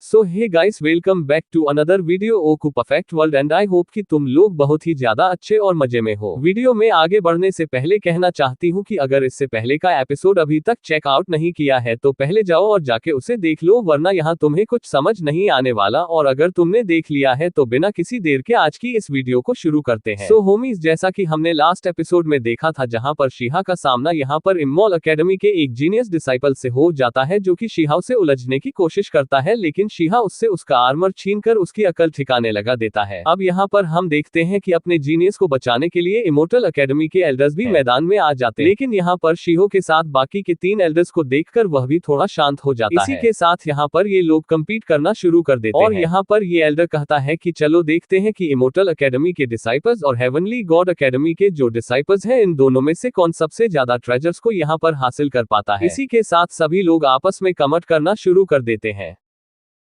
So hey guys, welcome back to another video ओकू perfect world and I hope कि तुम लोग बहुत ही ज्यादा अच्छे और मजे में हो। वीडियो में आगे बढ़ने से पहले कहना चाहती हूँ कि अगर इससे पहले का एपिसोड अभी तक चेकआउट नहीं किया है तो पहले जाओ और जाके उसे देख लो, वरना यहाँ तुम्हें कुछ समझ नहीं आने वाला। और अगर तुमने देख लिया है तो बिना किसी देर के आज की इस वीडियो को शुरू करते हैं। सो होमीज, जैसा कि हमने लास्ट एपिसोड में देखा था जहाँ पर शिहा का सामना यहाँ पर इम्मॉल एकेडमी के एक जीनियस डिसाइपल से हो जाता है जो कि शिहा से उलझने की कोशिश करता है, लेकिन शिहा उससे उसका आर्मर छीनकर उसकी अकल ठिकाने लगा देता है। अब यहाँ पर हम देखते हैं कि अपने जीनियस को बचाने के लिए इमोर्टल एकेडमी के एल्डर्स भी मैदान में आ जाते हैं, लेकिन यहाँ पर शिहो के साथ बाकी के 3 एल्डर्स को देखकर वह भी थोड़ा शांत हो जाता है। इसी के साथ यहाँ पर ये लोग कम्पीट करना शुरू कर देते हैं और यहाँ पर ये एल्डर कहता है कि चलो देखते हैं कि इमोर्टल एकेडमी के डिसाइपल्स और हेवनली गॉड एकेडमी के जो डिसाइपल्स हैं इन दोनों में से कौन सबसे ज्यादा ट्रेजर्स को यहाँ पर हासिल कर पाता है। इसी के साथ सभी लोग आपस में कमेंट करना शुरू कर देते हैं।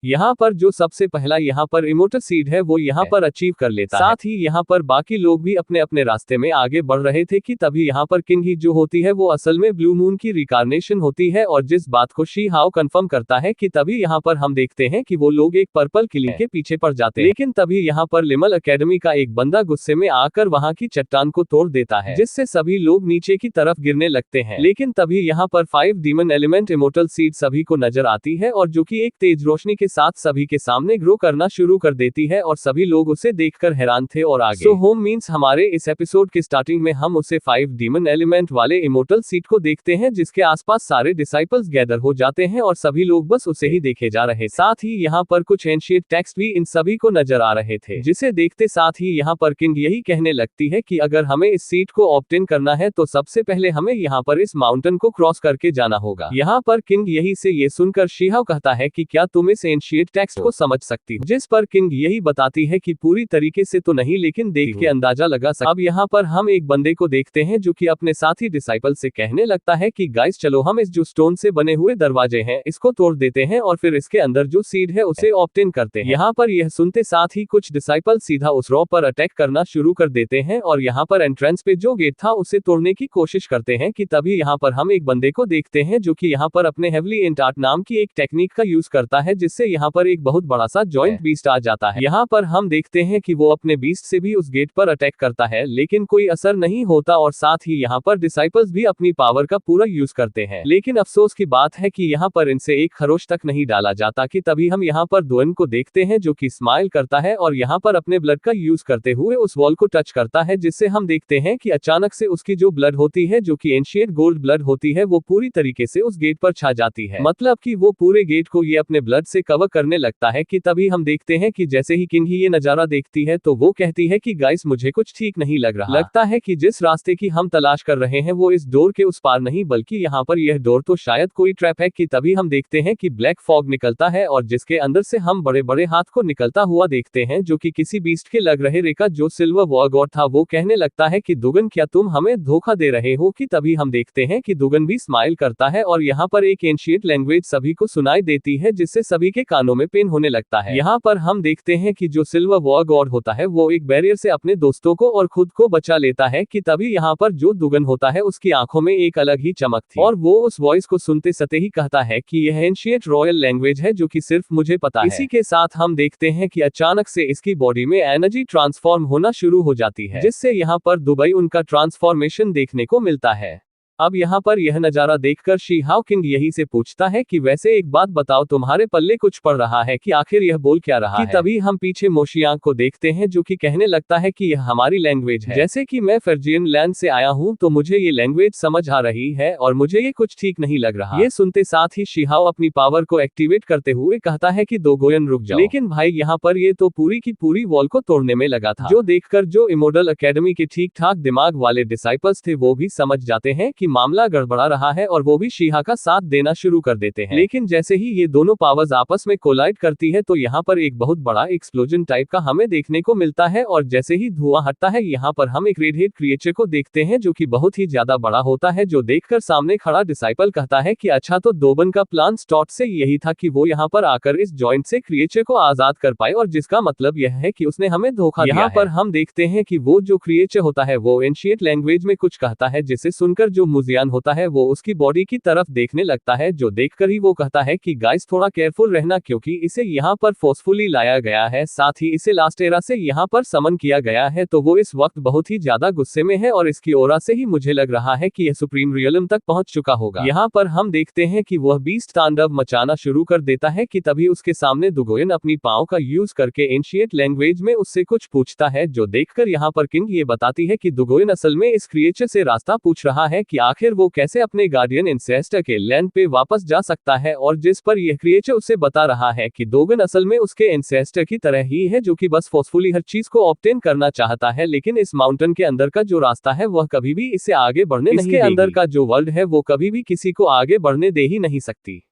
यहाँ पर जो सबसे पहला यहाँ पर इमोर्टल सीड है वो यहाँ पर अचीव कर लेता है। साथ ही यहाँ पर बाकी लोग भी अपने अपने रास्ते में आगे बढ़ रहे थे कि तभी यहाँ पर किंग ही जो होती है वो असल में ब्लू मून की रिकारनेशन होती है, और जिस बात को शी हाओ कंफर्म करता है कि तभी यहाँ पर हम देखते हैं कि वो लोग एक पर्पल किलिंग के पीछे पड़ जाते हैं। लेकिन तभी यहाँ पर लिमल एकेडमी का एक बंदा गुस्से में आकर वहाँ की चट्टान को तोड़ देता है, जिससे सभी लोग नीचे की तरफ गिरने लगते हैं। लेकिन तभी यहाँ पर 5 डीमन एलिमेंट इमोर्टल सीड सभी को नजर आती है और जो कि एक तेज रोशनी के साथ सभी के सामने ग्रो करना शुरू कर देती है और सभी लोग उसे देखकर हैरान थे और आगे। सो होम मीन्स हमारे इस एपिसोड के स्टार्टिंग में हम उसे 5 डीमन एलिमेंट वाले इमोर्टल सीड को देखते हैं जिसके आसपास सारे डिसाइपल्स गैदर हो जाते हैं और सभी लोग बस उसे ही देखे जा रहे। साथ ही यहाँ पर कुछ एंशिएंट टेक्स्ट भी इन सभी को नजर आ रहे थे, जिसे देखते साथ ही यहाँ पर किंग यही कहने लगती है कि अगर हमें इस सीट को ऑब्टेन करना है तो सबसे पहले हमें यहाँ पर इस माउंटेन को क्रॉस करके जाना होगा। यहाँ पर किंग यही से ये सुनकर शिहा कहता है कि क्या तुम इस एंशिएंट टेक्स्ट को समझ सकती हो, जिस पर किंग यही बताती है कि पूरी तरीके से तो नहीं लेकिन देख के अंदाजा लगा सकती। अब यहाँ पर हम एक बंदे को देखते हैं जो कि अपने साथी डिसाइपल से कहने लगता है कि गाइस चलो हम इस जो स्टोन से बने हुए दरवाजे हैं इसको तोड़ देते हैं और फिर इसके अंदर जो सीड है उसे ऑब्टेन करते हैं। यहाँ पर यह सुनते साथ ही कुछ डिसाइपल सीधा उस रॉ पर अटैक करना शुरू कर देते हैं और यहाँ पर एंट्रेंस पे जो गेट था उसे तोड़ने की कोशिश करते हैं कि तभी यहाँ पर हम एक बंदे को देखते हैं जो कि यहाँ पर अपने हेवली एंटार्ट नाम की एक टेक्निक का यूज करता है, जिससे यहाँ पर एक बहुत बड़ा सा जॉइंट बीस्ट आ जाता है। यहाँ पर हम देखते हैं कि वो अपने बीस्ट से भी उस गेट पर अटैक करता है, लेकिन कोई असर नहीं होता और साथ ही यहाँ पर डिसाइपल्स भी अपनी पावर का पूरा यूज करते हैं। लेकिन अफसोस की बात है कि यहाँ पर इनसे एक खरोच तक नहीं डाला जाता कि तभी हम यहाँ पर दोन को देखते हैं जो कि स्माइल करता है और यहाँ पर अपने ब्लड का यूज करते हुए उस वॉल को टच करता है, जिससे हम देखते हैं कि अचानक से उसकी जो ब्लड होती है जो कि एंशिएंट गोल्ड ब्लड होती है वो पूरी तरीके से उस गेट पर छा जाती है। मतलब कि वो पूरे गेट को ये अपने ब्लड से कवर करने लगता है कि तभी हम देखते हैं कि जैसे ही किंग ही ये नजारा देखती है तो वो कहती है कि गाइस मुझे कुछ ठीक नहीं लग रहा। लगता है कि जिस रास्ते की हम तलाश कर रहे हैं वो इस डोर के उस पार नहीं बल्कि यहाँ पर यह डोर तो शायद कोई ट्रैप है। कि तभी हम देखते हैं कि ब्लैक फॉग निकलता है और जिसके अंदर से हम बड़े बड़े हाथ को निकलता हुआ देखते हैं जो कि किसी बीस्ट के लग रहे। रेका जो सिल्वर वॉर गॉड था वो कहने लगता है कि दुगन क्या तुम हमें धोखा दे रहे हो। कि तभी हम देखते हैं कि दुगन भी स्माइल करता है और यहाँ पर एक एंशिएंट लैंग्वेज सभी को सुनाई देती है जिससे सभी के कानों में पेन होने लगता है। यहाँ पर हम देखते हैं कि जो सिल्वर वॉर गॉड होता है वो एक बैरियर से अपने दोस्तों को और खुद को बचा लेता है। कि तभी यहाँ पर जो दुगन होता है उसकी आंखों में एक अलग ही चमक थी और वो उस वॉइस को सुनते सते ही कहता है कि यह एंशिएंट रॉयल लैंग्वेज है जो कि सिर्फ मुझे पता है। इसी के साथ हम देखते हैं कि अचानक से इसकी बॉडी में एनर्जी ट्रांसफॉर्म होना शुरू हो जाती है, जिससे यहाँ पर दुबई उनका ट्रांसफॉर्मेशन देखने को मिलता है। अब यहाँ पर यह नजारा देखकर शी हाओ किंग यही से पूछता है कि वैसे एक बात बताओ तुम्हारे पल्ले कुछ पड़ रहा है कि आखिर यह बोल क्या रहा है। तभी हम पीछे मोशियांग को देखते हैं जो कि कहने लगता है कि यह हमारी लैंग्वेज है। जैसे कि मैं फर्जियन लैंड से आया हूँ तो मुझे ये लैंग्वेज समझ आ रही है और मुझे ये कुछ ठीक नहीं लग रहा। ये सुनते साथ ही शी हाओ अपनी पावर को एक्टिवेट करते हुए कहता है कि दोगोयन रुक जाओ। लेकिन भाई यहाँ पर ये तो पूरी की पूरी वॉल को तोड़ने में लगा था, जो देखकर जो इमोर्टल एकेडमी के ठीक ठाक दिमाग वाले डिसाइपल्स थे वो भी समझ जाते हैं कि मामला गड़बड़ा रहा है और वो भी शिहा का साथ देना शुरू कर देते हैं। लेकिन जैसे ही ये दोनों पावर्स आपस में कोलाइड करती है तो यहाँ पर एक बहुत बड़ा एक्सप्लोजन टाइप का हमें देखने को मिलता है और जैसे ही धुआं हटता है यहाँ पर हम एक रेड हेड क्रिएचर को देखते हैं जो कि बहुत ही ज्यादा बड़ा होता है, जो देखकर सामने खड़ा डिसाइपल कहता है कि अच्छा तो दोबन का प्लान स्टार्ट से यही था कि वो यहाँ पर आकर इस जॉइंट से क्रिएचर को आजाद कर पाए और जिसका मतलब यह है कि उसने हमें धोखा दिया है। यहाँ पर हम देखते हैं कि वो जो क्रिएचर होता है वो एंशिएंट लैंग्वेज में कुछ कहता है, जिसे सुनकर जो मुजियान होता है वो उसकी बॉडी की तरफ देखने लगता है, जो देखकर ही वो कहता है कि गाइस थोड़ा केयरफुल रहना क्योंकि इसे यहाँ पर फोर्सफुली लाया गया है, साथ ही इसे लास्ट एरा से यहाँ पर समन किया गया है। तो वो इस वक्त बहुत ही ज्यादा गुस्से में है और इसकी ओरा से ही मुझे लग रहा है कि यह सुप्रीम रियलम तक पहुंच चुका होगा। यहाँ पर हम देखते हैं कि वह बीस्ट तांडव मचाना शुरू कर देता है कि तभी उसके सामने दुगोयन अपनी पाँव का यूज करके एंशिएंट लैंग्वेज में उससे कुछ पूछता है, जो देखकर यहाँ पर किंग ये बताती है कि दुगोयन असल में इस क्रिएचर से रास्ता पूछ रहा है कि आखिर वो कैसे अपने गार्डियन इंसेस्टर के लैंड पे वापस जा सकता है, और जिस पर यह क्रिएचर उसे बता रहा है कि दोगन असल में उसके इंसेस्टर की तरह ही है, जो कि बस फोर्सफुली हर चीज को ऑब्टेन करना चाहता है, लेकिन इस माउंटेन के अंदर का जो रास्ता है वह कभी भी इसे आगे बढ़ने नहीं देगी। इसके अंदर का जो वर्ल्ड है वो कभी भी किसी को आगे बढ़ने दे ही नहीं सकती।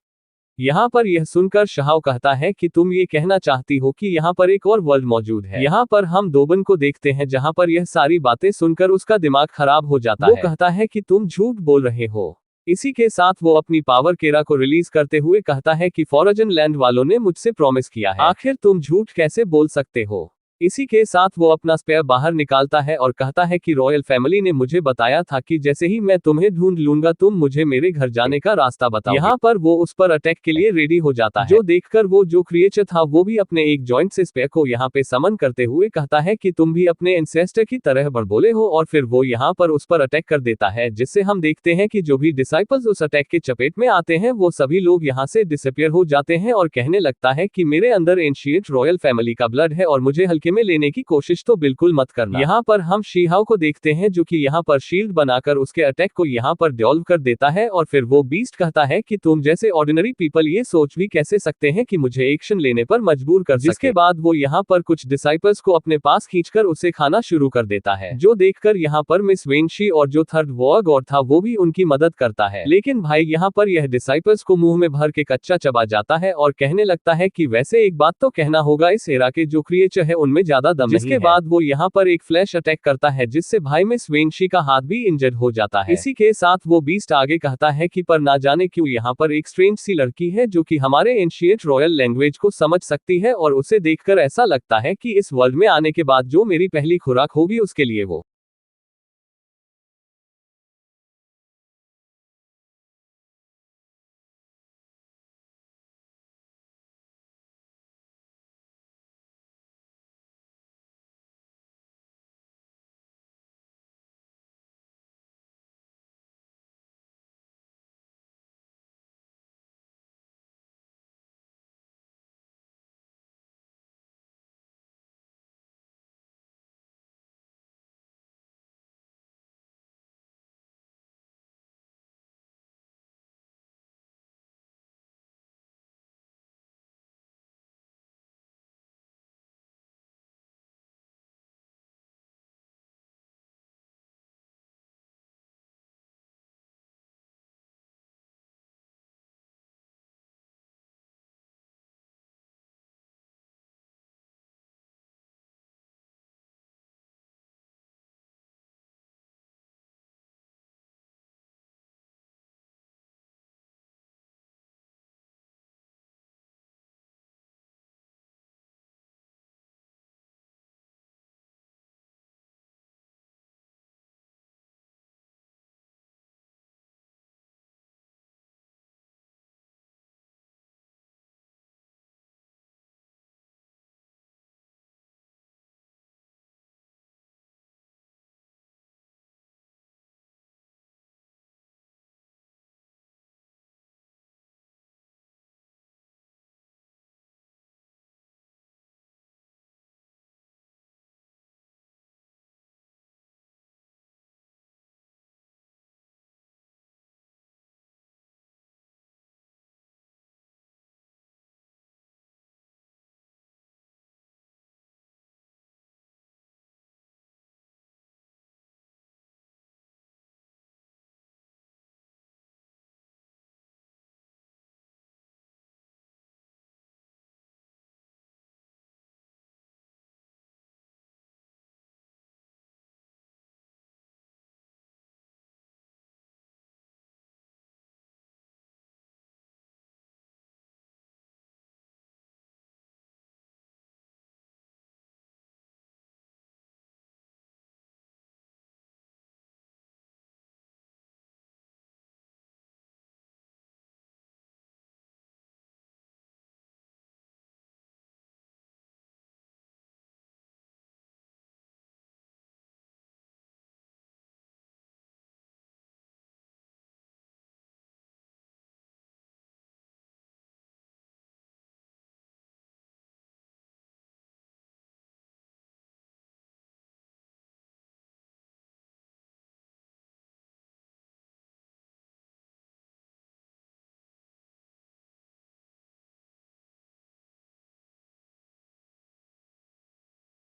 यहाँ पर यह सुनकर शहाव कहता है कि तुम ये कहना चाहती हो कि यहाँ पर एक और वर्ल्ड मौजूद है। यहाँ पर हम दोबन को देखते हैं जहाँ पर यह सारी बातें सुनकर उसका दिमाग खराब हो जाता है। वो कहता है कि तुम झूठ बोल रहे हो। इसी के साथ वो अपनी पावर केरा को रिलीज करते हुए कहता है कि फॉरजन लैंड वालों ने मुझसे प्रॉमिस किया है, आखिर तुम झूठ कैसे बोल सकते हो। इसी के साथ वो अपना स्पेयर बाहर निकालता है और कहता है कि रॉयल फैमिली ने मुझे बताया था कि जैसे ही मैं तुम्हें ढूंढ लूंगा तुम मुझे मेरे घर जाने का रास्ता बताओ। यहाँ पर वो उस पर अटैक के लिए रेडी हो जाता है, जो देखकर वो जो क्रिएचर था वो भी अपने एक जॉइंट से स्पेयर को यहाँ पे समन करते हुए कहता है कि तुम भी अपने एंसेस्टर की तरह बड़बोले हो, और फिर वो यहाँ पर उस पर अटैक कर देता है, जिससे हम देखते हैं कि जो भी डिसाइपल्स उस अटैक के चपेट में आते हैं वो सभी लोग यहाँ से डिसअपियर हो जाते हैं और कहने लगता है कि मेरे अंदर एंशिएंट रॉयल फैमिली का ब्लड है और मुझे हल्के में लेने की कोशिश तो बिल्कुल मत करना। यहाँ पर हम शीहाओ को देखते हैं जो कि यहाँ पर शील्ड बनाकर उसके अटैक को यहाँ पर डिसॉल्व कर देता है, और फिर वो बीस्ट कहता है कि तुम जैसे ऑर्डिनरी पीपल ये सोच भी कैसे सकते हैं कि मुझे एक्शन लेने पर मजबूर कर सके। जिसके बाद वो यहाँ पर कुछ डिसाइपल्स को अपने पास खींचकर उसे खाना शुरू कर देता है, जो देखकर यहाँ पर मिस वेंशी और जो थर्ड वॉर गॉड था वो भी उनकी मदद करता है। लेकिन भाई यहाँ पर यह डिसाइपल्स को मुंह में भर के कच्चा चबा जाता है और कहने लगता है कि वैसे एक बात तो कहना होगा, इस एरा के जो क्रिएचर है उनमें ज्यादा दम नहीं है। इसके बाद वो यहाँ पर एक फ्लैश अटैक करता है जिससे भाई मिस वेंशी का हाथ भी इंजर्ड हो जाता है। इसी के साथ वो बीस्ट आगे कहता है कि पर ना जाने क्यों यहाँ पर एक स्ट्रेंज सी लड़की है जो कि हमारे एंशिएंट रॉयल लैंग्वेज को समझ सकती है, और उसे देखकर ऐसा लगता है कि इस वर्ल्ड में आने के बाद जो मेरी पहली खुराक होगी उसके लिए वो